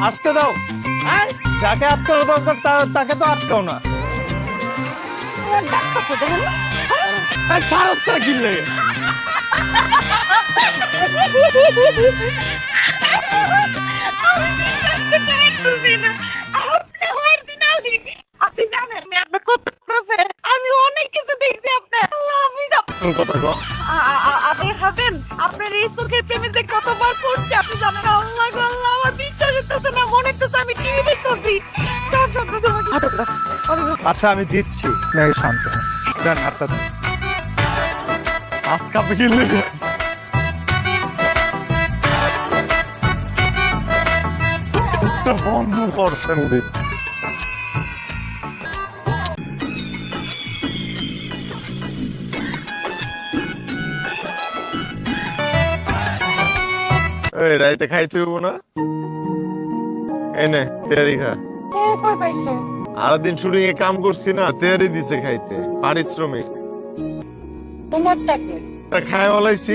আসতে দাও। হ্যাঁ, যাকে আটকানো দরকার তাকে তো আটকাও না। ছাড়স্তা কিনলে আমি অনেক কিছু দেখছি আপনার। কথা কও। আপনি ভাবেন আপনার এই চোখের প্রেমে যে কতবার পড়ছে আপনি জানেন। আল্লাহ গো আল্লাহ, আমার বিশ্বাস হচ্ছে না, মনে হচ্ছে আমি টিভি দেখতেছি। আচ্ছা আমি দিচ্ছি, নাকি শান্ত হন। দেন হাতটা দেন। হাত কাঁপে কিনলে বন্ধ করছেন দিন। এই রাইতে খাইতে হইব না, এনে তেয়ারি খা। আর দিন শুটিং এ কাম করছি না, তেয়ারি দিছে খাইতে, পারিশ্রমিক। তোমারটা কি? তা খায় ওলাইছি।